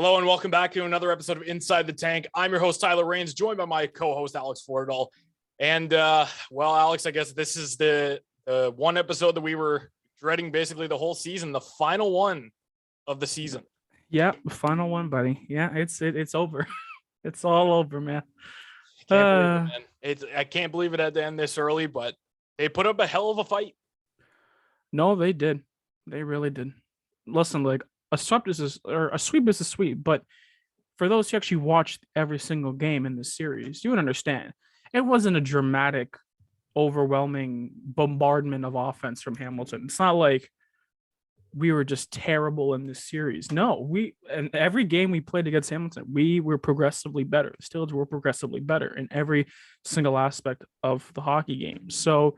Hello and welcome back to another episode of Inside the Tank. I'm your host, Tyler Raines, joined by my co-host, Alex Fordedal. And, well, Alex, I guess this is the one episode that we were dreading basically the whole season, the final one of the season. Yeah, final one, buddy. Yeah, it's over. It's all over, man. I can't believe it had to end this early, but they put up a hell of a fight. No, they did. They really did. Listen, like a sweep is a sweep, but for those who actually watched every single game in the series, you would understand it wasn't a dramatic, overwhelming bombardment of offense from Hamilton. It's not like we were just terrible in this series. No, and every game we played against Hamilton, we were progressively better. The Steelheads were progressively better in every single aspect of the hockey game. So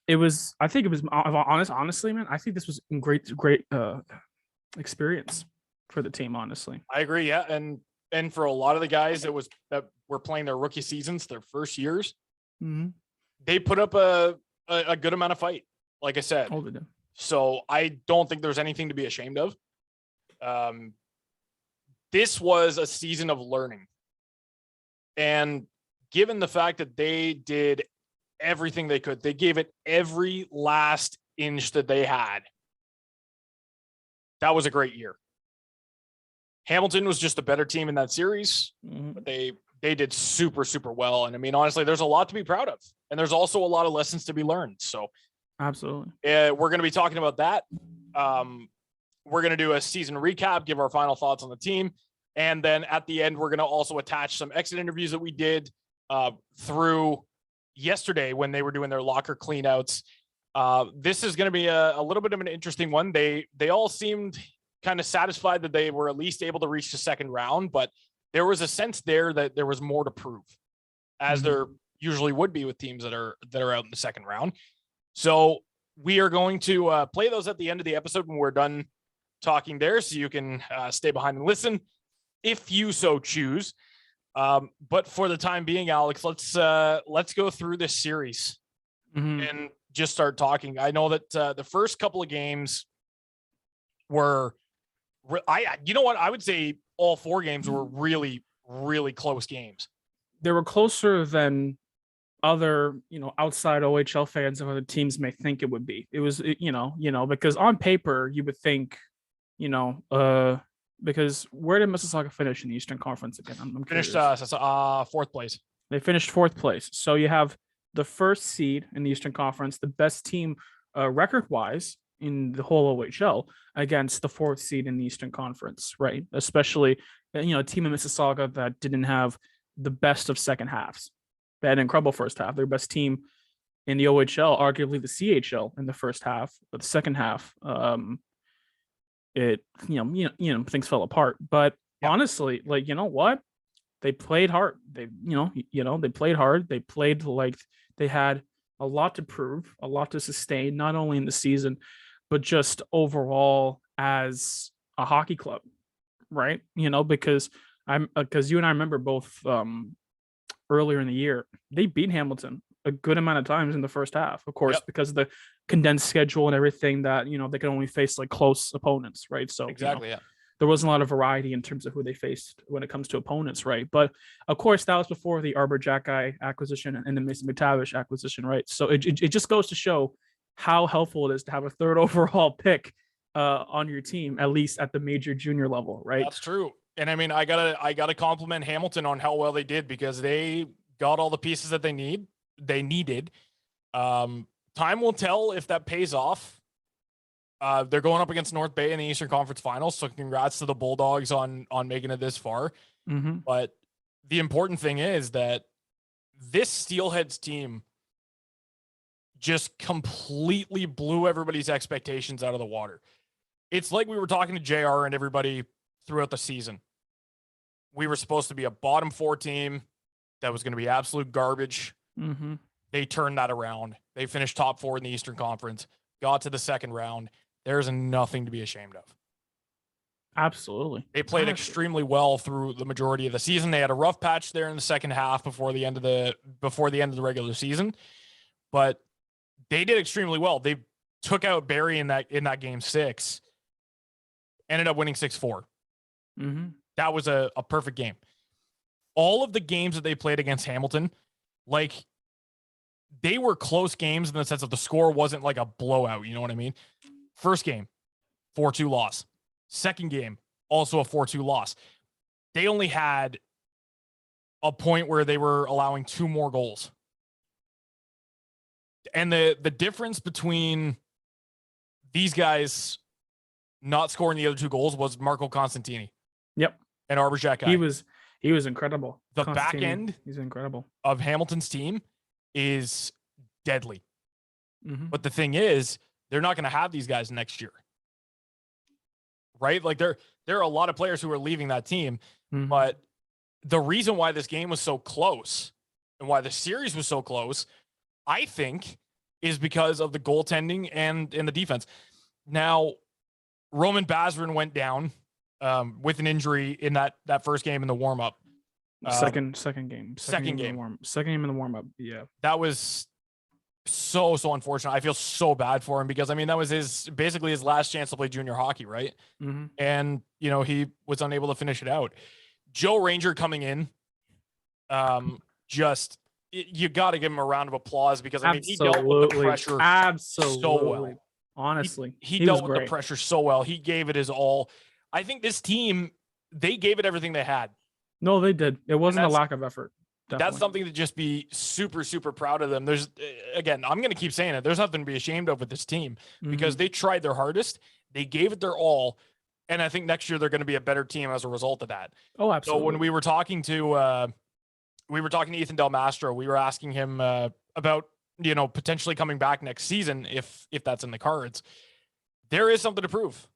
honestly, man, I think this was a great experience for the team, honestly. I agree. Yeah. And for a lot of the guys that were playing their rookie seasons, their first years, they put up a good amount of fight, like I said. Oh, they did. So I don't think there's anything to be ashamed of. This was a season of learning. And given the fact that they did everything they could, they gave it every last inch that they had. That was a great year. Hamilton was just a better team in that series, but they did super, super well. And I mean, honestly, there's a lot to be proud of, and there's also a lot of lessons to be learned. So absolutely. We're going to be talking about that. We're going to do a season recap, give our final thoughts on the team. And then at the end, we're going to also attach some exit interviews that we did through yesterday when they were doing their locker cleanouts. This is going to be a little bit of an interesting one. They all seemed kind of satisfied that they were at least able to reach the second round, but there was a sense there that there was more to prove, as there usually would be with teams that are out in the second round. So we are going to play those at the end of the episode when we're done talking there, so you can stay behind and listen if you so choose. But for the time being, Alex, let's go through this series and just start talking. I know that the first couple of games were, I would say all four games were really, really close games. They were closer than other, outside OHL fans and other teams may think it would be. It was, because on paper you would think, because where did Mississauga finish in the Eastern Conference again? I'm finished fourth place. They finished fourth place. So you have the first seed in the Eastern Conference, the best team record-wise in the whole OHL against the fourth seed in the Eastern Conference, right? Especially, a team in Mississauga that didn't have the best of second halves. They had an incredible first half. Their best team in the OHL, arguably the CHL in the first half, but the second half, things fell apart. But honestly, like, you know what? They played hard. They played hard. They played like they had a lot to prove, a lot to sustain, not only in the season, but just overall as a hockey club, right? Because you and I remember both earlier in the year, they beat Hamilton a good amount of times in the first half, of course, because of the condensed schedule and everything that, they could only face like close opponents, right? So exactly, there wasn't a lot of variety in terms of who they faced when it comes to opponents, right? But of course, that was before the Arbor Jack guy acquisition and the Mason McTavish acquisition, right? So it just goes to show how helpful it is to have a third overall pick on your team, at least at the major junior level, right? That's true. And I mean, I gotta compliment Hamilton on how well they did, because they got all the pieces that they needed. Time will tell if that pays off. They're going up against North Bay in the Eastern Conference Finals, so congrats to the Bulldogs on making it this far. But the important thing is that this Steelheads team just completely blew everybody's expectations out of the water. It's like we were talking to JR and everybody throughout the season. We were supposed to be a bottom four team that was going to be absolute garbage. They turned that around. They finished top four in the Eastern Conference, got to the second round. There's nothing to be ashamed of. Absolutely. They played extremely well through the majority of the season. They had a rough patch there in the second half before the end of the regular season, but they did extremely well. They took out Barrie in that game 6, ended up winning 6-4. That was a perfect game. All of the games that they played against Hamilton, like, they were close games in the sense of the score wasn't like a blowout. You know what I mean? First game, 4-2 loss. Second game, also a 4-2 loss. They only had a point where they were allowing 2 more goals. And the difference between these guys not scoring the other 2 goals was Marco Constantini. Yep. And Arbor Jack. He was incredible. The back end he's incredible of Hamilton's team is deadly. Mm-hmm. But the thing is, they're not going to have these guys next year. Right? Like, there are a lot of players who are leaving that team, Mm-hmm. but the reason why this game was so close and why the series was so close, I think, is because of the goaltending and the defense. Now, Roman Bazarin went down with an injury in that first game in the warm-up. Second game. Second game in the warm-up. Yeah. That was so unfortunate. I feel so bad for him because, I mean, that was basically his last chance to play junior hockey, right? Mm-hmm. And, you know, he was unable to finish it out. Joe Ranger coming in, you got to give him a round of applause because, I mean, he dealt with the pressure so well. Honestly, he dealt with the pressure so well. He gave it his all. I think this team, they gave it everything they had. No, they did. It wasn't a lack of effort. Definitely. That's something to just be super proud of them. There's, again, I'm going to keep saying it. There's nothing to be ashamed of with this team because they tried their hardest. They gave it their all. And I think next year they're going to be a better team as a result of that. Oh, absolutely. So when we were talking to Ethan Del Mastro, we were asking him about, you know, potentially coming back next season if that's in the cards. There is something to prove.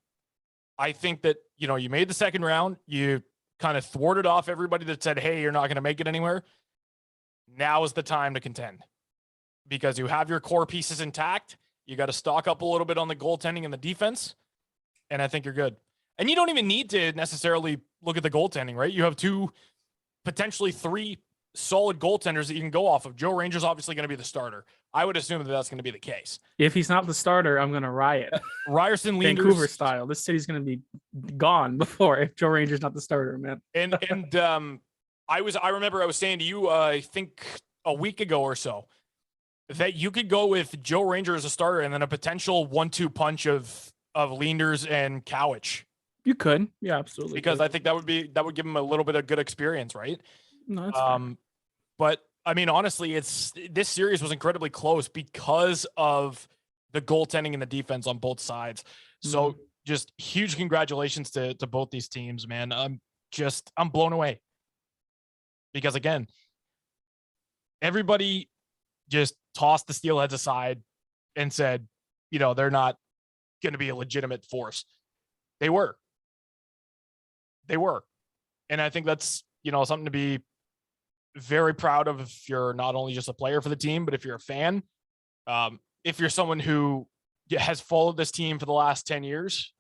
I think that, you know, you made the second round, you kind of thwarted off everybody that said, hey, you're not going to make it anywhere. Now is the time to contend because you have your core pieces intact. You got to stock up a little bit on the goaltending and the defense. And I think you're good. And you don't even need to necessarily look at the goaltending, right? You have 2, potentially 3 solid goaltenders that you can go off of. Joe Ranger's obviously going to be the starter. I would assume that that's going to be the case. If he's not the starter, I'm going to riot. Ryerson Leanders, Vancouver style. This city's going to be gone before if Joe Ranger's not the starter, man. And I remember I was saying to you, I think a week ago or so, that you could go with Joe Ranger as a starter and then a potential 1-2 punch of Leanders and Cowich. You could, yeah, absolutely. Because I think that would give him a little bit of good experience, right? No, that's fair. But I mean, honestly, this series was incredibly close because of the goaltending and the defense on both sides. So just huge congratulations to both these teams, man. I'm blown away because, again, everybody just tossed the Steelheads aside and said, you know, they're not going to be a legitimate force. They were. And I think that's, you know, something to be very proud of if you're not only just a player for the team, but if you're a fan, if you're someone who has followed this team for the last 10 years,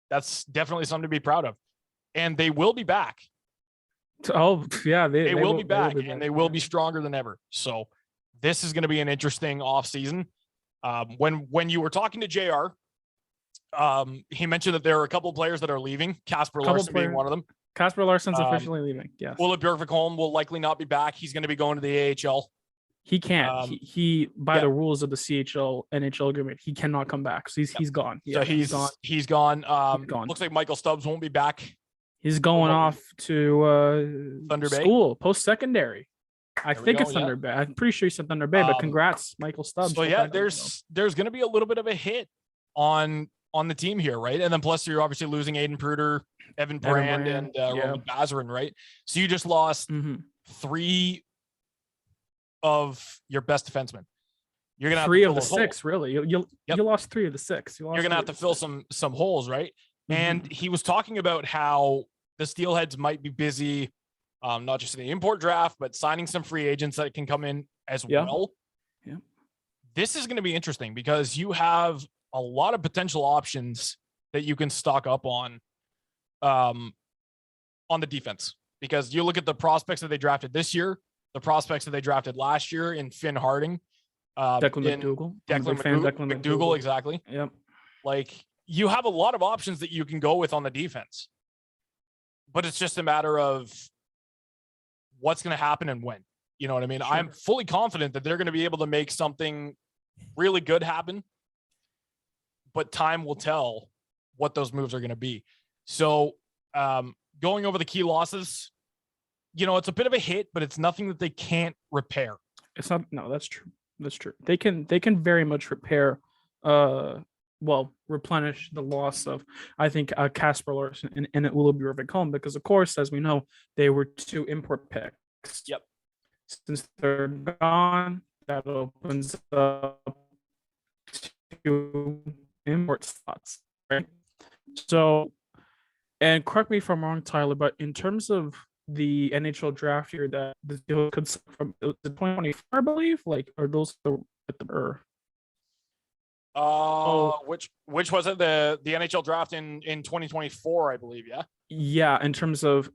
that's definitely something to be proud of. And they will be back. Oh, yeah. They will be back, and they will be stronger than ever. So this is going to be an interesting off season. When you were talking to JR, he mentioned that there are a couple of players that are leaving, Kasper Larsen being one of them. Kasper Larsen's officially leaving. Yes. Ulrik Björkvikholm will likely not be back. He's going to be going to the AHL. He can't. He by the rules of the CHL NHL agreement, he cannot come back. So he's gone. Yeah, so he's gone. He's gone. Looks like Michael Stubbs won't be back. He's going off to Thunder Bay school, post-secondary. I think it's Thunder Bay. I'm pretty sure he said Thunder Bay, but congrats, Michael Stubbs. So yeah, there's going to be a little bit of a hit on the team here, right? And then plus you're obviously losing Aiden Pruder, Evan Brand, and Roman Bazarin, right? So you just lost 3 of your best defensemen. You're gonna have 3 of the 6, really. You lost 3 of the 6. You're gonna have to fill some holes, right? And he was talking about how the Steelheads might be busy, not just in the import draft, but signing some free agents that can come in as well. Yeah. This is going to be interesting because you have a lot of potential options that you can stock up on the defense, because you look at the prospects that they drafted this year, the prospects that they drafted last year in Finn Harding, Declan McDougall, exactly. Yep. Like, you have a lot of options that you can go with on the defense. but it's just a matter of what's going to happen and when. You know what I mean? Sure. I'm fully confident that they're going to be able to make something really good happen, but time will tell what those moves are going to be. So going over the key losses, it's a bit of a hit, but it's nothing that they can't repair. It's not. No, that's true. That's true. They can very much repair. Replenish the loss of, I think, Kasper Larsen and Ulla home, because of course, as we know, they were 2 import picks. Yep. Since they're gone, that opens up 2 import slots, right? So, and correct me if I'm wrong, Tyler, but in terms of the NHL draft year that the deal could from the 2024, I believe, are those which was it? The NHL draft in 2024, I believe. Yeah. Yeah, in terms of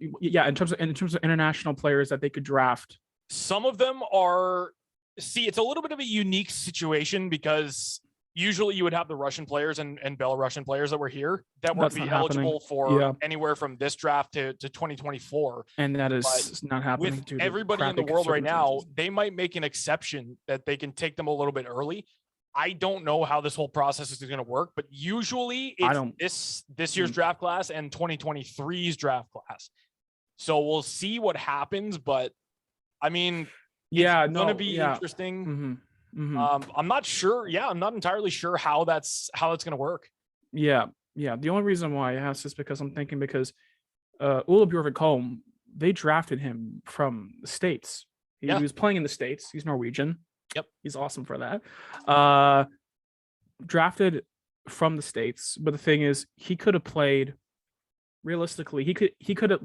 international players that they could draft. Some of them are. See, it's a little bit of a unique situation because usually you would have the Russian players and Belarusian players that were here that would be eligible for anywhere from this draft to 2024. And that is not happening. With everybody in the world right now, they might make an exception that they can take them a little bit early. I don't know how this whole process is going to work, but usually it's this year's draft class and 2023's draft class. So we'll see what happens, but I mean, it's going to be interesting. Mm-hmm. Mm-hmm. I'm not sure. Yeah, I'm not entirely sure how that's going to work. Yeah. The only reason why I asked is because I'm thinking Ulla Bjorvik, they drafted him from the States. He was playing in the States. He's Norwegian. Yep, he's awesome for that. Drafted from the States, but the thing is, he could have played. Realistically, he could have.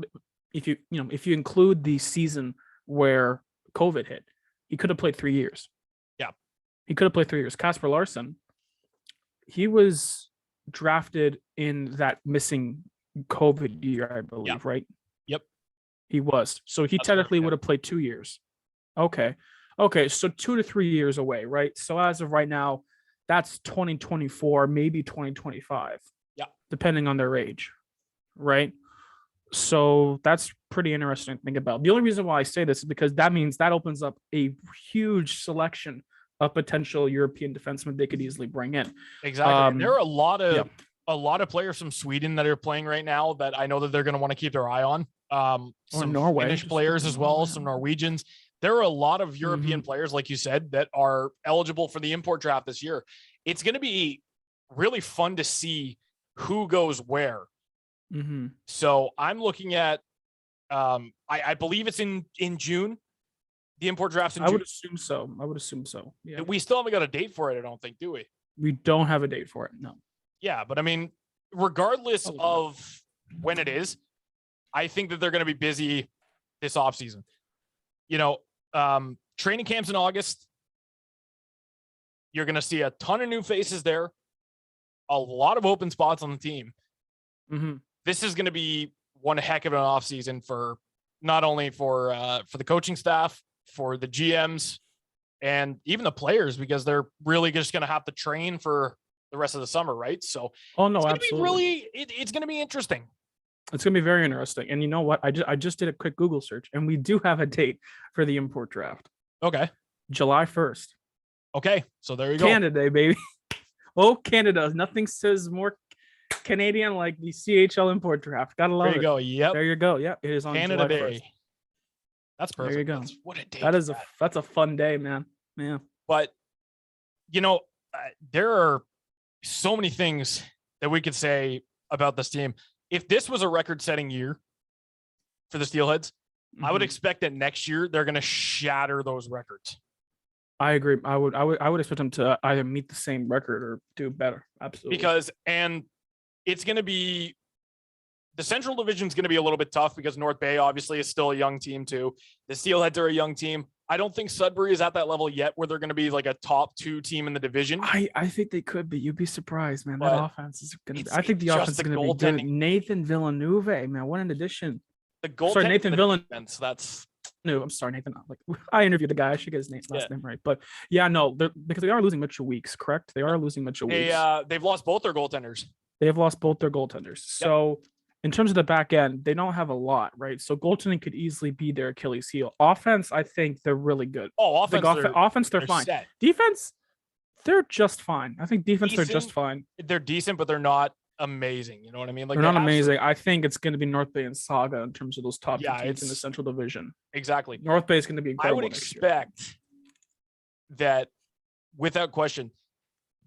If you include the season where COVID hit, he could have played 3 years. Yeah, he could have played 3 years. Kasper Larsen, he was drafted in that missing COVID year, I believe, right? Yep, he was. So he technically would have played 2 years. Okay, so 2 to 3 years away, right? So as of right now, that's 2024, maybe 2025. Yeah, depending on their age, right? So that's pretty interesting to think about. The only reason why I say this is because that means that opens up a huge selection of potential European defensemen they could easily bring in. Exactly. There are a lot of players from Sweden that are playing right now that I know that they're going to want to keep their eye on. Some Norway. Finnish players as well, some Norwegians. There are a lot of European players, like you said, that are eligible for the import draft this year. It's going to be really fun to see who goes where. Mm-hmm. So I'm looking at, I believe it's in June. The import draft's in June. I would assume so. Yeah. We still haven't got a date for it, I don't think, do we? We don't have a date for it, no. Yeah, but I mean, regardless of when it is, I think that they're going to be busy this offseason. Training camps in August. You're going to see a ton of new faces there. A lot of open spots on the team. Mm-hmm. This is going to be one heck of an offseason for not only for the coaching staff, for the GMs, and even the players, because they're really just going to have to train for the rest of the summer, right? So, absolutely. It's going to be interesting. It's going to be very interesting. And you know what? I just did a quick Google search, and we do have a date for the import draft. Okay. July 1st. Okay. So there you go. Canada, baby. Oh, Canada. Nothing says more Canadian like the CHL import draft. Gotta love it. There you go. Yep. There you go. Yeah. It is on Canada July Day. 1st. That's perfect. There you go. What a day. That's a fun day, man. Yeah. But, there are so many things that we could say about this team. If this was a record-setting year for the Steelheads, I would expect that next year they're going to shatter those records. I agree. I would expect them to either meet the same record or do better. Absolutely. And it's going to be the Central Division is going to be a little bit tough because North Bay obviously is still a young team too. The Steelheads are a young team. I don't think Sudbury is at that level yet where they're going to be like a top 2 team in the division. I think they could be. You'd be surprised, man. That offense is going to be. I think the offense is going to be good. Nathan Villeneuve, man. What an addition. The goal. Sorry, Nathan Villeneuve. That's. No, I'm sorry, Nathan. I interviewed the guy. I should get his last name right. But yeah, no, because they are losing Mitchell Weeks, correct? They are losing Mitchell Weeks. They've lost both their goaltenders. They have lost both their goaltenders. Yep. So, in terms of the back end, they don't have a lot, right? So goaltending could easily be their Achilles heel. Offense, I think they're really good. Oh, Offense, they're fine. Set. Defense, they're just fine. I think defense, Decent. they're just fine. They're decent, but they're not amazing. You know what I mean? Like, they're not amazing. I think it's going to be North Bay and Saga in terms of those top two teams in the Central Division. Exactly. North Bay is going to be incredible. I would expect that, without question,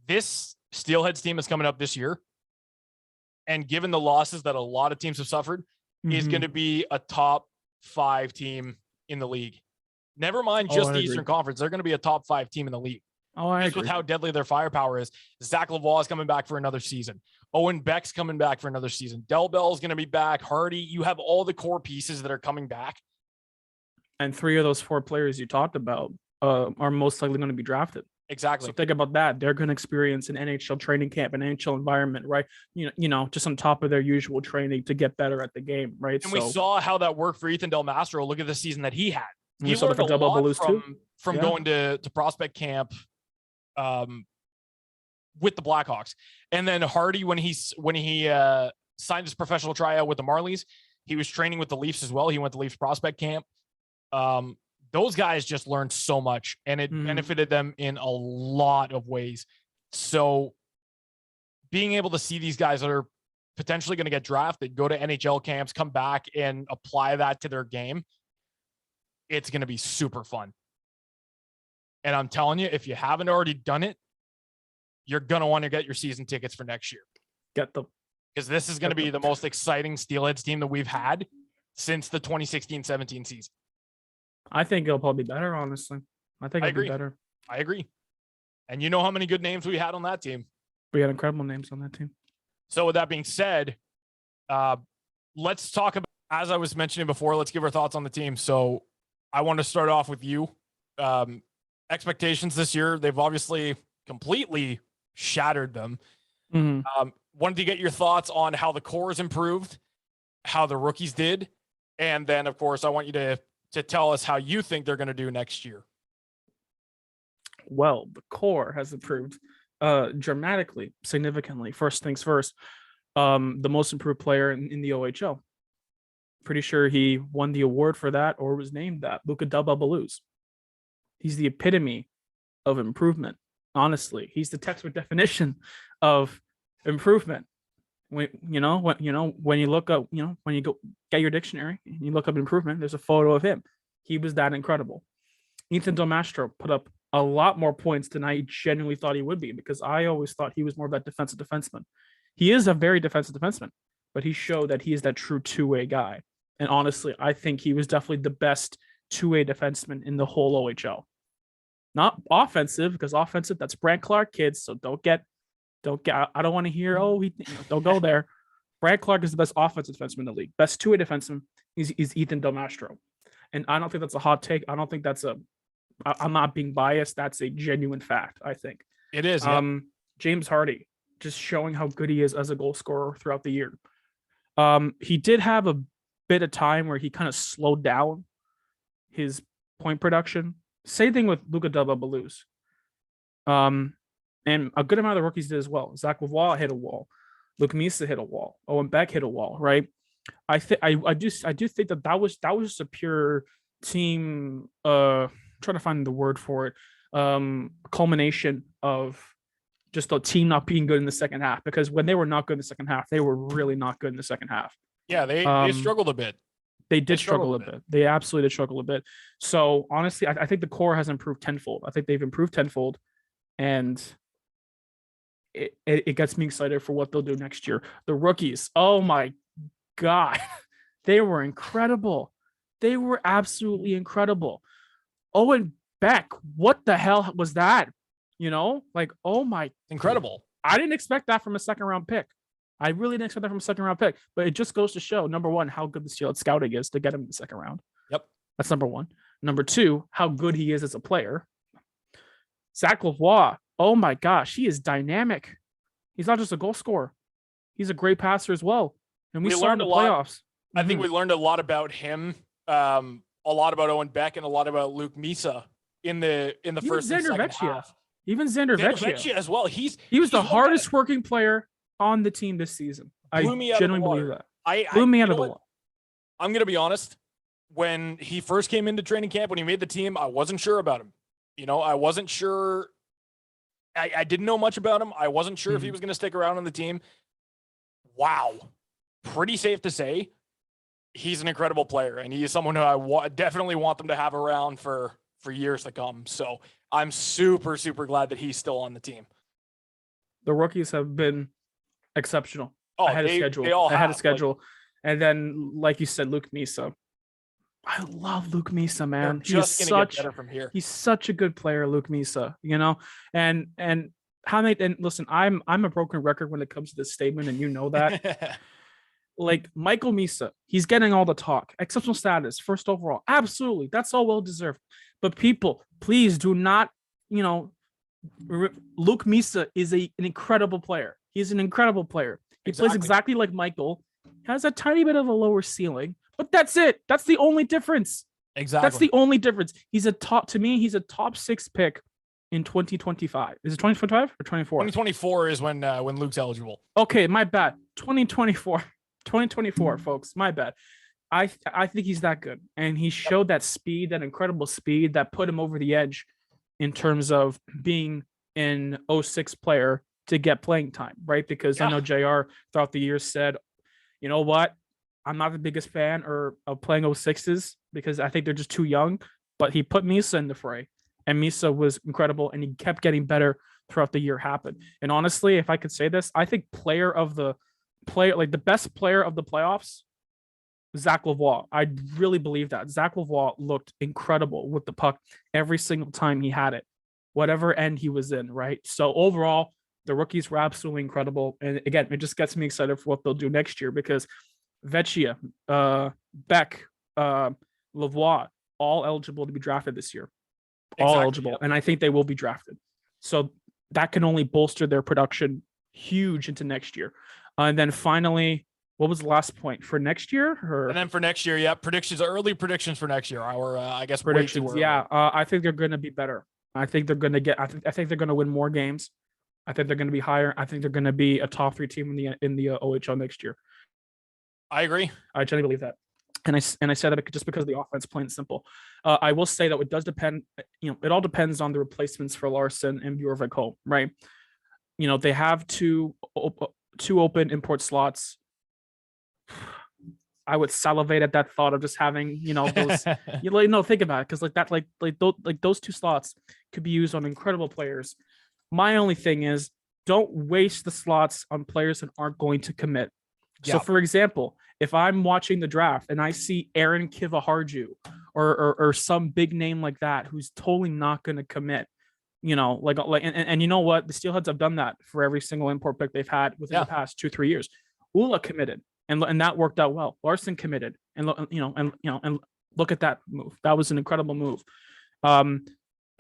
this Steelheads team is coming up this year, and given the losses that a lot of teams have suffered, is going to be a top 5 team in the league. Never mind just the Eastern Conference. They're going to be a top 5 team in the league. Oh, I agree. With how deadly their firepower is. Zach Lavoie is coming back for another season. Owen Beck's coming back for another season. Del Bel is going to be back. Hardie, you have all the core pieces that are coming back. And 3 of those 4 players you talked about are most likely going to be drafted. Exactly. So think about that. They're going to experience an NHL training camp, an NHL environment, right? You know, just on top of their usual training to get better at the game, right? And we saw how that worked for Ethan Del Mastro. Look at the season that he had. He learned a lot from going to prospect camp with the Blackhawks. And then Hardie, when he signed his professional tryout with the Marlies, he was training with the Leafs as well. He went to Leafs prospect camp. Those guys just learned so much, and it benefited them in a lot of ways. So being able to see these guys that are potentially going to get drafted, go to NHL camps, come back and apply that to their game, it's going to be super fun. And I'm telling you, if you haven't already done it, you're going to want to get your season tickets for next year. Get them. Because this is going to be the most exciting Steelheads team that we've had since the 2016-17 season. I think it'll probably be better, honestly. I think it'll be better. I agree. And you know how many good names we had on that team. We had incredible names on that team. So with that being said, let's talk about, as I was mentioning before, let's give our thoughts on the team. So I want to start off with you. Expectations this year, they've obviously completely shattered them. Wanted to get your thoughts on how the core has improved, how the rookies did, and then, of course, I want you to tell us how you think they're going to do next year. Well, the core has improved dramatically, significantly. First things first, the most improved player in the OHL. Pretty sure he won the award for that or was named that. Luca Del Bel Belluz. He's the epitome of improvement. Honestly, he's the textbook definition of improvement. When you look up, when you go get your dictionary and you look up improvement, there's a photo of him. He was that incredible. Ethan Del Mastro put up a lot more points than I genuinely thought he would be, because I always thought he was more of that defensive defenseman. He is a very defensive defenseman, but he showed that he is that true two-way guy. And honestly, I think he was definitely the best two-way defenseman in the whole OHL. Not offensive, because offensive, that's Brant Clark, kids. So don't get. I don't want to hear. Don't go there. Brant Clark is the best offensive defenseman in the league. Best two-way defenseman is Ethan Del Mastro, and I don't think that's a hot take. I don't think that's I'm not being biased. That's a genuine fact. I think it is. James Hardie just showing how good he is as a goal scorer throughout the year. He did have a bit of time where he kind of slowed down his point production. Same thing with Luca Del Bel Belluz. And a good amount of the rookies did as well. Zach Lavoie hit a wall. Luke Misa hit a wall. Owen Beck hit a wall. Right. I do think that was just a pure team. I'm trying to find the word for it. Culmination of just the team not being good in the second half. Because when they were not good in the second half, they were really not good in the second half. Yeah, they struggled a bit. They did struggle a bit. They absolutely did struggle a bit. So honestly, I think the core has improved tenfold. I think they've improved tenfold, and it gets me excited for what they'll do next year. The rookies, oh my God, they were incredible. They were absolutely incredible. Owen Beck, what the hell was that? Oh my, incredible. I didn't expect that from a second round pick. I really didn't expect that from a second round pick, but it just goes to show, number one, how good the Steelheads scouting is to get him in the second round. Yep. That's number one. Number two, how good he is as a player. Zach Lavoie, oh my gosh, he is dynamic. He's not just a goal scorer. He's a great passer as well. And we saw in the playoffs. I think we learned a lot about him, a lot about Owen Beck, and a lot about Luke Misa in the first and second half. Even Xander Vecchia as well. He was the hardest working player on the team this season. I genuinely believe that. Blew me out you of know the what? water. I'm going to be honest. When he first came into training camp, when he made the team, I wasn't sure about him. I wasn't sure. I didn't know much about him. I wasn't sure if he was going to stick around on the team. Wow. Pretty safe to say he's an incredible player, and he is someone who I definitely want them to have around for years to come. So I'm super, super glad that he's still on the team. The rookies have been exceptional. Oh, I had a schedule. They all I had a have, schedule. And then, like you said, Luke Misa. I love Luke Misa, man. Just gonna get better from here. He's such a good player, Luke Misa, and how many, and listen, I'm a broken record when it comes to this statement, and you know that. Like Michael Misa, he's getting all the talk. Exceptional status, first overall. Absolutely. That's all well deserved. But people, please do not, Luke Misa is an incredible player. He's an incredible player. He plays exactly like Michael. Has a tiny bit of a lower ceiling, but that's it. That's the only difference. Exactly. That's the only difference. He's a top 6 pick in 2025. Is it 2025 or 24? 2024 is when Luke's eligible. Okay, my bad. 2024, folks. My bad. I think he's that good, and he showed that speed, that incredible speed that put him over the edge in terms of being an 06 player to get playing time, right? Because I know JR throughout the years said, you know what? I'm not the biggest fan of playing 06s because I think they're just too young, but he put Misa in the fray, and Misa was incredible, and he kept getting better throughout the year happened. And honestly, if I could say this, I think the best player of the playoffs, Zach Lavoie. I really believe that. Zach Lavoie looked incredible with the puck every single time he had it, whatever end he was in, right? So overall, the rookies were absolutely incredible. And again, it just gets me excited for what they'll do next year because Vecchia, Beck, Lavoie, all eligible to be drafted this year. All eligible. Yep. And I think they will be drafted. So that can only bolster their production huge into next year. And then finally, what was the last point for next year? And then for next year, early predictions for next year. I guess predictions. I think they're going to be better. I think they're going to I think they're going to win more games. I think they're going to be higher. I think they're going to be a top 3 team in the OHL next year. I agree. I genuinely believe that. And I said that just because of the offense, plain and simple. I will say that it does depend. It all depends on the replacements for Larsen and Bjorvik, right? They have two open import slots. I would salivate at that thought of just having, those. Think about it, because those 2 slots could be used on incredible players. My only thing is, don't waste the slots on players that aren't going to commit. Yep. So, for example, if I'm watching the draft and I see Aaron Kivaharju or some big name like that who's totally not going to commit, and you know what, the Steelheads have done that for every single import pick they've had within the past 2-3 years. Ula committed, and that worked out well. Larsen committed, and look at that move. That was an incredible move.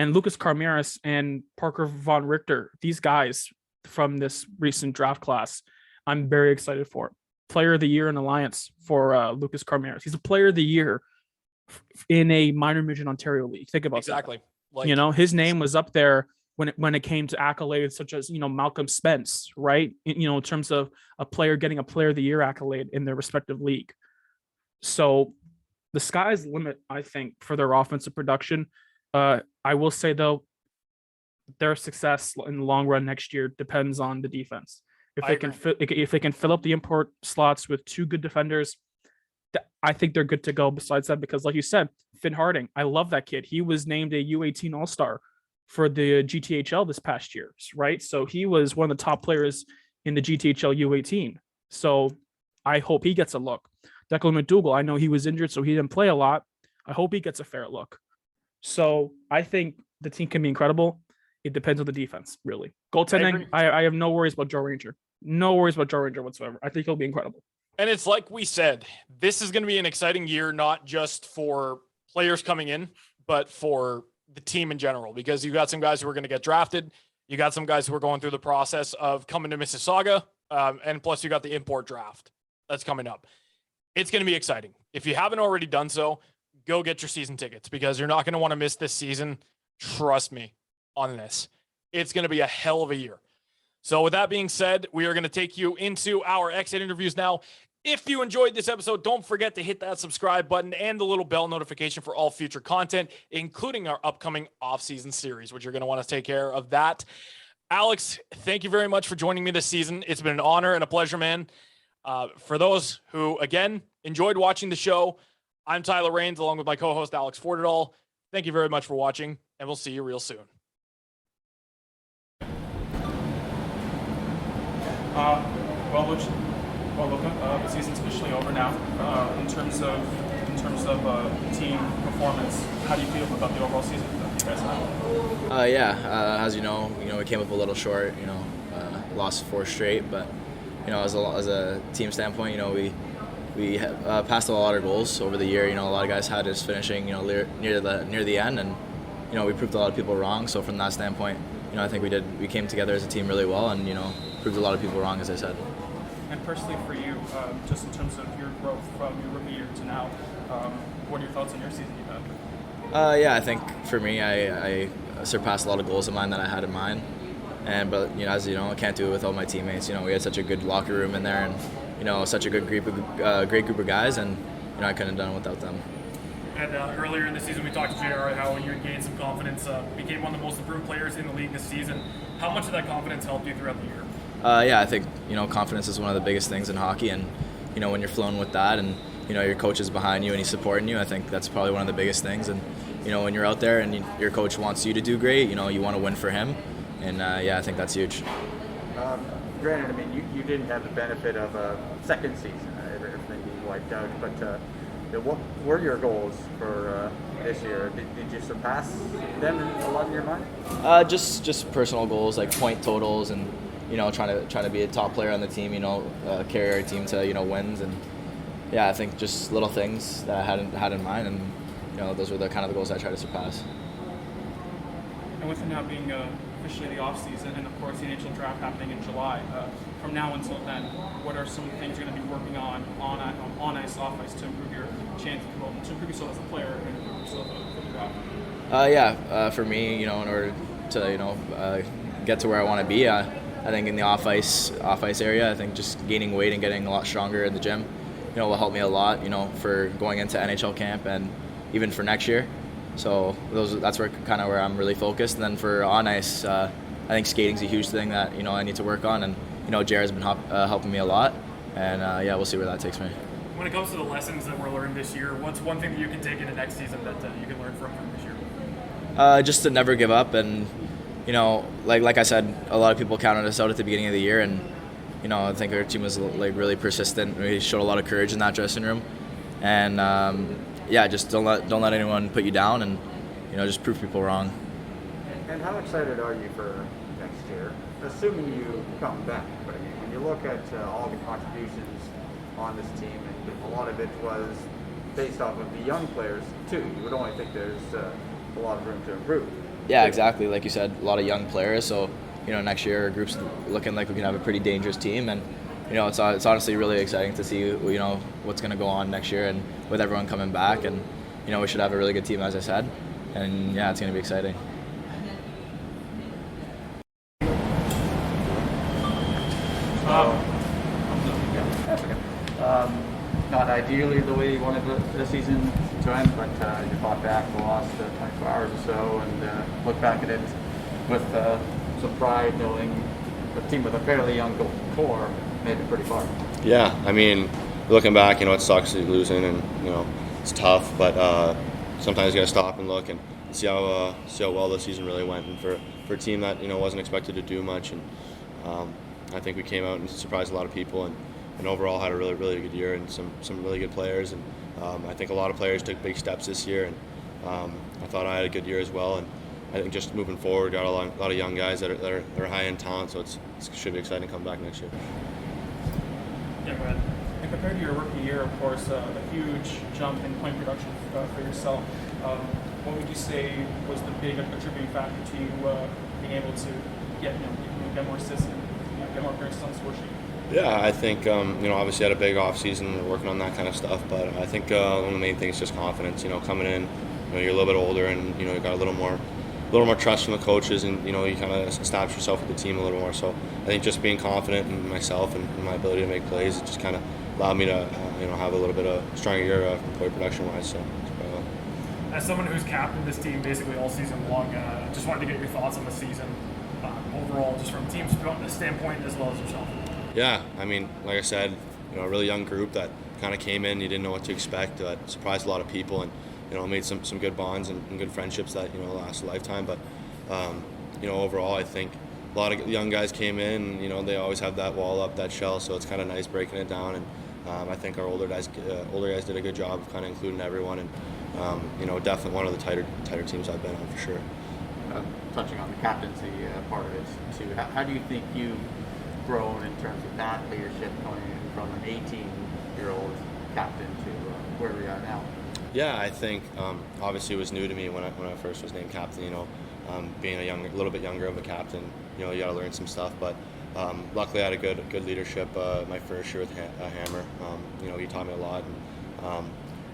And Lucas Carmeris and Parker Von Richter, these guys from this recent draft class, I'm very excited for. Player of the Year in Alliance for Lucas Carmeris. He's a Player of the Year in a minor midget Ontario league. Think about that. His name was up there when it came to accolades such as Malcolm Spence, right? In terms of a player getting a Player of the Year accolade in their respective league. So the sky's the limit, I think, for their offensive production. I will say though, their success in the long run next year depends on the defense. If they can fill up the import slots with 2 good defenders, I think they're good to go. Besides that, because like you said, Finn Harding, I love that kid. He was named a U18 All-Star for the GTHL this past year, right? So he was one of the top players in the GTHL U18. So I hope he gets a look. Declan McDougall, I know he was injured, so he didn't play a lot. I hope he gets a fair look. So I think the team can be incredible. It depends on the defense, really. Goaltending, I have no worries about Joe Ranger. No worries about Joe Ranger whatsoever. I think he'll be incredible. And it's like we said, this is going to be an exciting year, not just for players coming in, but for the team in general, because you got some guys who are going to get drafted. You got some guys who are going through the process of coming to Mississauga. And plus you got the import draft that's coming up. It's going to be exciting. If you haven't already done so, go get your season tickets because you're not going to want to miss this season. Trust me on this. It's going to be a hell of a year. So with that being said, we are going to take you into our exit interviews now. If you enjoyed this episode, don't forget to hit that subscribe button and the little bell notification for all future content, including our upcoming off-season series, which you're going to want to take care of that. Alex, thank you very much for joining me this season. It's been an honor and a pleasure, man. For those who, again, enjoyed watching the show, I'm Tyler Raines, along with my co-host, Alex Fordedal. Thank you very much for watching, and we'll see you real soon. Well, Luca, the season's officially over now. In terms of team performance, how do you feel about the overall season that you guys had? As you know, we came up a little short. Lost 4 straight, but as a team standpoint, we passed a lot of goals over the year. A lot of guys had us finishing, near the end, and we proved a lot of people wrong. So from that standpoint, I think we came together as a team really well, and proved a lot of people wrong, as I said. And personally for you, just in terms of your growth from your rookie year to now, what are your thoughts on your season you've had? I think for me, I surpassed a lot of goals of mine that I had in mind. But as you know, I can't do it without my teammates. We had such a good locker room in there, and such a good great group of guys, and I couldn't have done it without them. And earlier in the season, we talked to JR how you had gained some confidence, became one of the most improved players in the league this season. How much of that confidence helped you throughout the year? I think confidence is one of the biggest things in hockey, and when you're flowing with that, and your coach is behind you and he's supporting you, I think that's probably one of the biggest things. And when you're out there and your coach wants you to do great, you want to win for him, and I think that's huge. Granted, you didn't have the benefit of a second season, everything being wiped out, but what were your goals for this year? Did you surpass them in a lot in your mind? Just personal goals like point totals, and trying to be a top player on the team. Carry our team to wins, and I think just little things that I had in mind, and those were the kind of the goals I try to surpass. And with it now being officially the off season, and of course the NHL draft happening in July, from now until then, what are some things you're going to be working on ice, off ice to improve your chance to improve yourself as a player and improve yourself for the draft? For me, in order to get to where I want to be, I think in the off ice area, I think just gaining weight and getting a lot stronger in the gym, will help me a lot, for going into NHL camp and even for next year. So that's where I'm really focused. And then for on ice, I think skating's a huge thing that I need to work on, and Jared's been helping me a lot, and we'll see where that takes me. When it comes to the lessons that were learned this year, what's one thing that you can take into next season that you can learn from this year? Just to never give up, and like I said, a lot of people counted us out at the beginning of the year, and I think our team was really persistent. We showed a lot of courage in that dressing room, and just don't let anyone put you down, and just prove people wrong. And how excited are you for next year, assuming you come back? But when you look at all the contributions on this team, and a lot of it was based off of the young players too, you would only think there's a lot of room to improve. Yeah, exactly. Like you said, a lot of young players. So, next year our group's looking like we can have a pretty dangerous team, and it's honestly really exciting to see what's going to go on next year, and with everyone coming back, and we should have a really good team, as I said, and it's going to be exciting. Not ideally the way you wanted the season to end, but you fought back the last 24 hours or so, and look back at it with some pride, knowing a team with a fairly young core made it pretty far. Yeah, looking back, it sucks losing, and it's tough, but sometimes you got to stop and look and see how well the season really went, and for a team that wasn't expected to do much, and I think we came out and surprised a lot of people, and overall had a really, really good year, and some really good players, and I think a lot of players took big steps this year, and I thought I had a good year as well, and I think just moving forward, got a lot of young guys that are high-end talent, so it should be exciting to come back next year. Yeah, go ahead. And compared to your rookie year, of course, a huge jump in point production for yourself. What would you say was the big contributing factor to you being able to get more assists and get more appearances on the score sheet? Yeah, I think obviously had a big off season, working on that kind of stuff. But I think one of the main things is just confidence. Coming in, you're a little bit older, and you got a little more trust from the coaches, and you kind of establish yourself with the team a little more. So I think just being confident in myself and my ability to make plays, it just kind of allowed me to have a little bit of stronger year from point production wise. So. As someone who's captained this team basically all season long, just wanted to get your thoughts on the season overall, just from a team standpoint as well as yourself. Yeah, I mean, like I said, a really young group that kind of came in, you didn't know what to expect, surprised a lot of people, and made some good bonds and good friendships that last a lifetime. But overall, I think a lot of young guys came in. They always have that wall up, that shell, so it's kind of nice breaking it down. And I think our older guys did a good job of kind of including everyone, and definitely one of the tighter teams I've been on for sure. Touching on the captaincy part of it too, how do you think you've grown in terms of that leadership coming in from an 18-year-old captain to where we are now? Yeah, I think obviously it was new to me when I first was named captain. Being a little bit younger of a captain, you got to learn some stuff. But luckily, I had a good leadership my first year with Hammer. He taught me a lot, and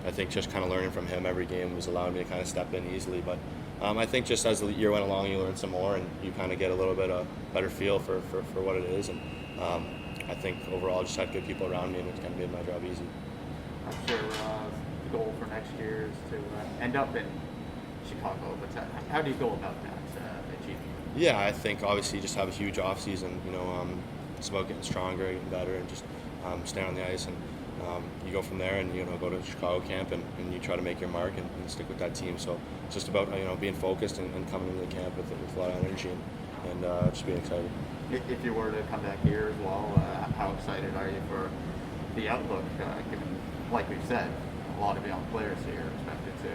I think just kind of learning from him every game was allowing me to kind of step in easily. But I think just as the year went along, you learn some more, and you kind of get a little bit of better feel for what it is. And I think overall, I just had good people around me, and it kind of made my job easy. I'm sure the goal for next year is to end up in Chicago, but how do you go about that achieving? Yeah, I think obviously just have a huge off season. It's about getting stronger, getting better, and just staying on the ice. And you go from there, and go to Chicago camp, and you try to make your mark and stick with that team. So it's just about being focused and coming into the camp with a lot of energy and just being excited. If you were to come back here as well, how excited are you for the outlook? Given, like we've said, a lot of young players here are expected to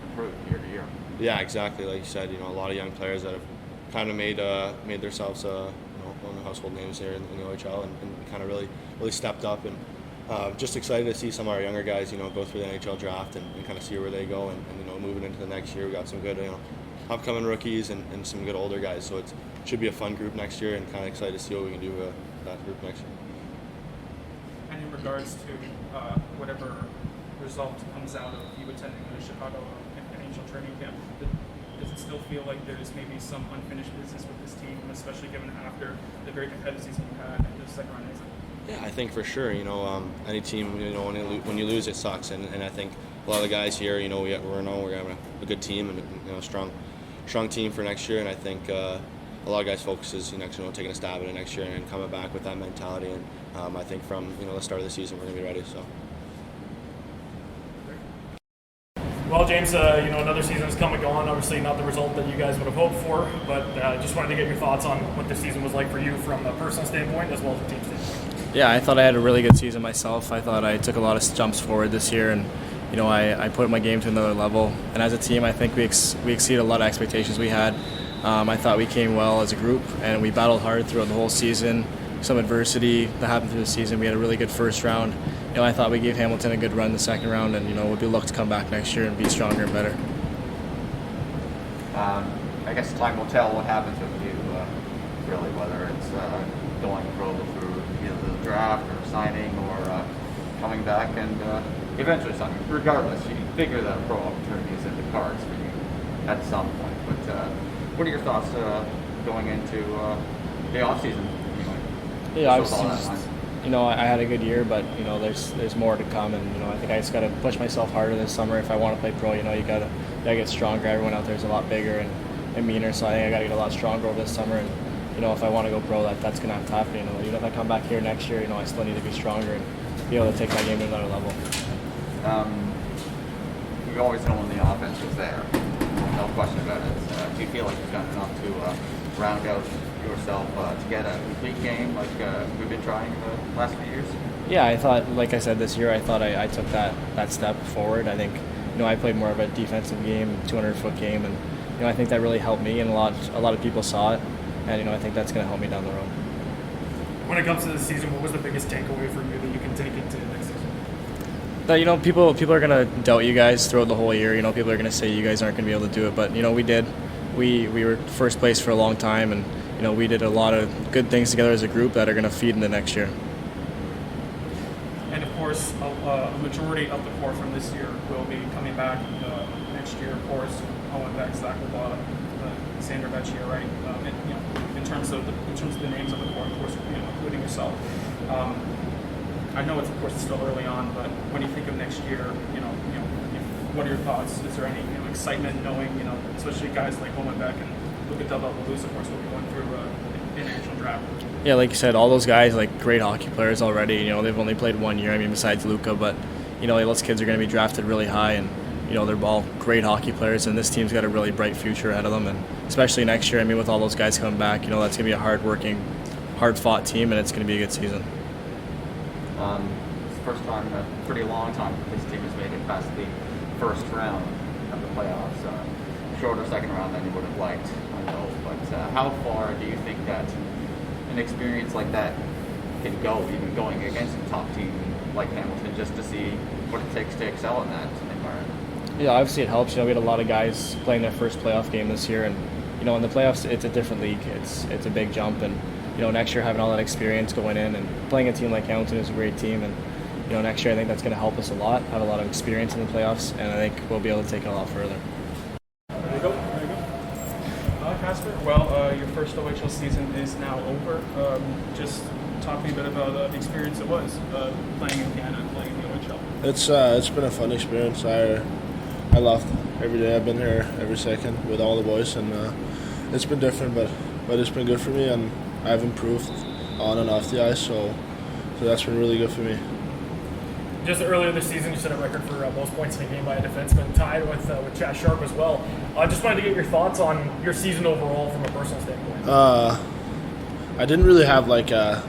improve year to year. Yeah, exactly. Like you said, a lot of young players that have kind of made themselves one of the household names here in the OHL, and kind of really stepped up. And just excited to see some of our younger guys, go through the NHL draft and kind of see where they go. And moving into the next year, we got some good, upcoming rookies and some good older guys. So it should be a fun group next year, and kind of excited to see what we can do with that group next year. And in regards to whatever result comes out of you attending the Chicago NHL training camp, does it still feel like there's maybe some unfinished business with this team, especially given after the very competitive season you had in the second round exit? Yeah, I think for sure. Any team, when you lose, it sucks. And I think a lot of the guys here, we're having a good team and a strong team for next year. And I think a lot of guys focuses taking a stab at it next year and coming back with that mentality. And I think from the start of the season, we're gonna be ready. So. Well, James, another season's come and gone. Obviously, not the result that you guys would have hoped for, but just wanted to get your thoughts on what the season was like for you from a personal standpoint as well as a team standpoint. Yeah, I thought I had a really good season myself. I thought I took a lot of jumps forward this year, and I put my game to another level. And as a team, I think we exceeded a lot of expectations we had. I thought we came well as a group, and we battled hard throughout the whole season. Some adversity that happened through the season. We had a really good first round. I thought we gave Hamilton a good run the second round, and we'll be looked to come back next year and be stronger and better. I guess time will tell what happens with you, really, whether it's going pro through either the draft or signing or coming back and eventually signing. Regardless, you figure that a pro opportunity is in the cards for you at some point. But what are your thoughts going into the off season? Yeah, I had a good year, but there's more to come, and I think I just got to push myself harder this summer if I want to play pro. You gotta get stronger. Everyone out there is a lot bigger and meaner, so I think I got to get a lot stronger over this summer. And if I want to go pro, that's gonna have to happen. Even if I come back here next year, I still need to be stronger and be able to take my game to another level. We've always known the offense was there, no question about it. Do you feel like you've done enough to round out yourself to get a complete game like we've been trying the last few years? Yeah, I thought, like I said, this year I thought I took that step forward. I think I played more of a defensive game, 200-foot game, and I think that really helped me, and a lot of people saw it, and I think that's going to help me down the road. When it comes to the season, what was the biggest takeaway for you that you can take into next season? That people are going to doubt you guys throughout the whole year. People are going to say you guys aren't going to be able to do it, but we did. We were first place for a long time, and we did a lot of good things together as a group that are going to feed into next year. And of course, a majority of the core from this year will be coming back next year. Of course, Owen Beck, Zach Labata, Sander Vecchia, right? In terms of the names of the core, of course, including yourself. I know it's of course still early on, but when you think of next year, what are your thoughts? Is there any excitement knowing, especially guys like Holman Beck and Luca Del Bel Belluz, of course, will be going through the international draft? Yeah, like you said, all those guys, like, great hockey players already. They've only played 1 year, besides Luca, but, those kids are going to be drafted really high, and, they're all great hockey players, and this team's got a really bright future ahead of them, and especially next year, with all those guys coming back, that's going to be a hard-working, hard-fought team, and it's going to be a good season. It's the first time in a pretty long time this team has made it past the first round of the playoffs. Shorter second round than you would have liked, I know, but how far do you think that an experience like that can go, even going against a top team like Hamilton, just to see what it takes to excel in that environment? Yeah, obviously it helps. We had a lot of guys playing their first playoff game this year, and in the playoffs it's a different league. It's a big jump, and next year having all that experience going in and playing a team like Hamilton is a great team, and next year I think that's going to help us a lot. Have a lot of experience in the playoffs, and I think we'll be able to take it a lot further. There you go. Kasper, well, your first OHL season is now over. Just talk to me a bit about the experience it was playing in Canada and playing in the OHL. It's been a fun experience. I loved every day. I've been here every second with all the boys, and it's been different, but it's been good for me, and I've improved on and off the ice, so that's been really good for me. Just earlier this season, you set a record for most points in a game by a defenseman, tied with Chad Sharpe as well. I just wanted to get your thoughts on your season overall from a personal standpoint. I didn't really have like a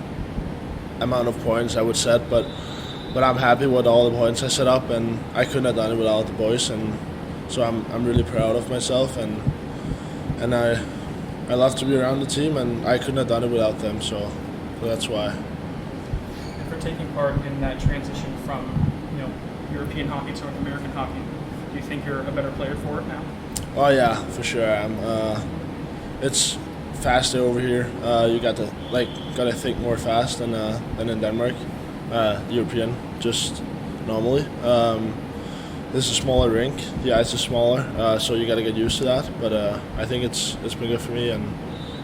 amount of points I would set, but I'm happy with all the points I set up, and I couldn't have done it without the boys, and so I'm really proud of myself, and I love to be around the team, and I couldn't have done it without them, so that's why. And for taking part in that transition from European hockey to North American hockey, do you think you're a better player for it now? Oh yeah, for sure I am. It's faster over here. You got to think more fast than in Denmark. European, just normally. This is a smaller rink. The ice is smaller, so you got to get used to that. But I think it's been good for me, and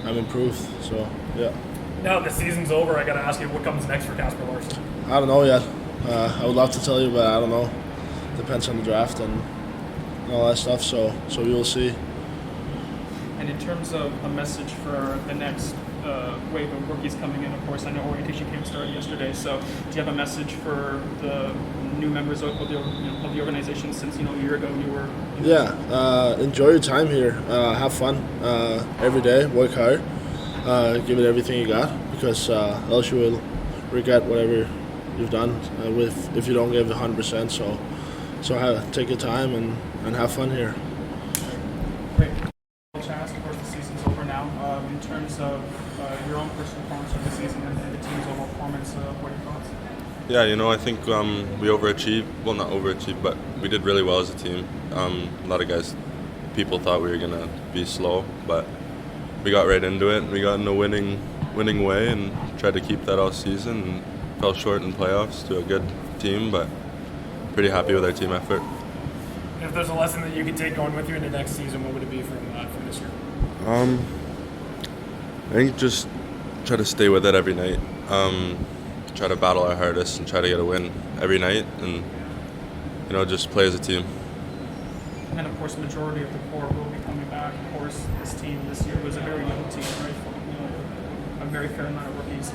I'm improved. So yeah. Now that the season's over, I got to ask you, what comes next for Kasper Larsen? I don't know yet. I would love to tell you, but I don't know. Depends on the draft and all that stuff. So we will see. And in terms of a message for the next wave of rookies coming in, of course, I know orientation camp started yesterday. So do you have a message for the new members of the organization since a year ago you were? Yeah, enjoy your time here. Have fun every day. Work hard. Give it everything you got, because else you will regret whatever you've done if you don't give 100%. So take your time and have fun here. Great. Of course, the season's over now. In terms of your own personal performance of the season and the team's overall performance, what are your thoughts? Yeah, I think we overachieved. Well, not overachieved, but we did really well as a team. A lot of people thought we were going to be slow, but we got right into it. We got in a winning way and tried to keep that all season, and fell short in playoffs to a good team, but pretty happy with our team effort. If there's a lesson that you could take going with you into next season, what would it be from this year? I think just try to stay with it every night. Try to battle our hardest and try to get a win every night, and just play as a team. And of course, the majority of the core will be coming back. Of course, this team this year was a very young team, right? A very fair amount of rookies.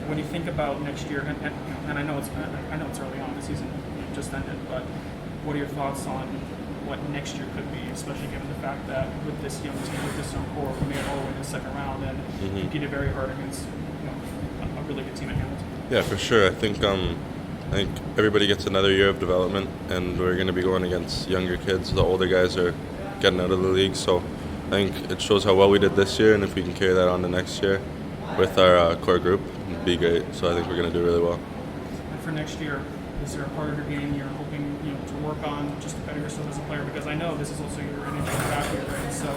When you think about next year, and I know it's early on, the season just ended, but what are your thoughts on what next year could be, especially given the fact that with this young team, with this young core, we made it all the way to the second round and competed very hard against a really good team at Hamilton? Yeah, for sure. I think everybody gets another year of development, and we're going to be going against younger kids. The older guys are getting out of the league, so I think it shows how well we did this year, and if we can carry that on to next year with our core group, it'd be great. So I think we're going to do really well. And for next year, is there a part of your game you're hoping to work on just to better yourself as a player? Because I know this is also your NHL draft year, right? So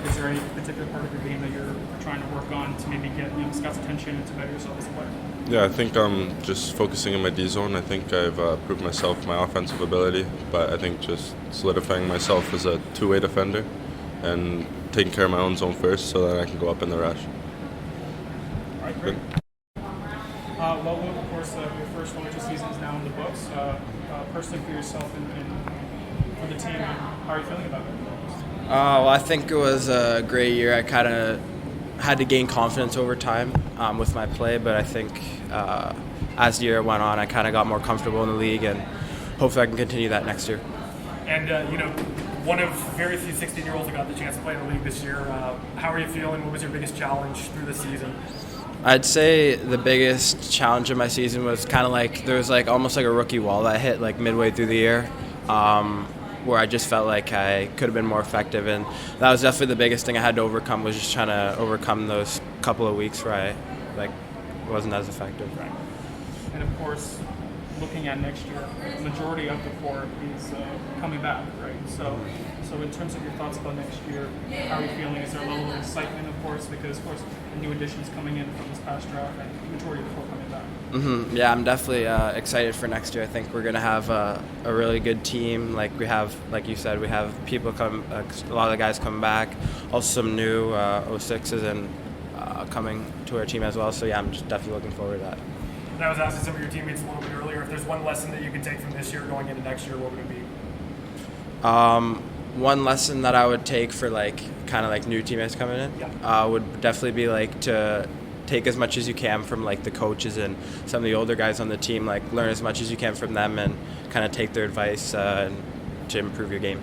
is there any particular part of your game that you're trying to work on to maybe get Scott's attention and to better yourself as a player? Yeah, I think I'm just focusing in my D zone. I think I've proved myself my offensive ability, but I think just solidifying myself as a two-way defender and taking care of my own zone first so that I can go up in the rush. All right, great. Well, Luke, of course, your first OHL season is now in the books. Personally for yourself and for the team, how are you feeling about it? Well, I think it was a great year. I kind of had to gain confidence over time with my play, but I think as the year went on, I kind of got more comfortable in the league, and hopefully I can continue that next year. And, one of very few 16-year-olds that got the chance to play in the league this year. How are you feeling? What was your biggest challenge through the season? I'd say the biggest challenge of my season was kind of like there was like almost like a rookie wall that hit like midway through the year, where I just felt like I could have been more effective, and that was definitely the biggest thing I had to overcome, was just trying to overcome those couple of weeks where I wasn't as effective. Right. And of course, looking at next year, the majority of the core is coming back, right? So in terms of your thoughts about next year, how are you feeling? Is there a level of excitement, of course, because of course the new additions coming in from this past draft and the majority of the core coming back? Mm-hmm. Yeah, I'm definitely excited for next year. I think we're gonna have a really good team. Like we have, like you said, we have people come, a lot of the guys coming back, also some new 06s and coming to our team as well. So yeah, I'm just definitely looking forward to that. And I was asking some of your teammates a little bit earlier, if there's one lesson that you could take from this year going into next year, what would it be? One lesson that I would take for like kind of like new teammates coming in would definitely be like to take as much as you can from like the coaches and some of the older guys on the team. Like learn as much as you can from them and kind of take their advice to improve your game.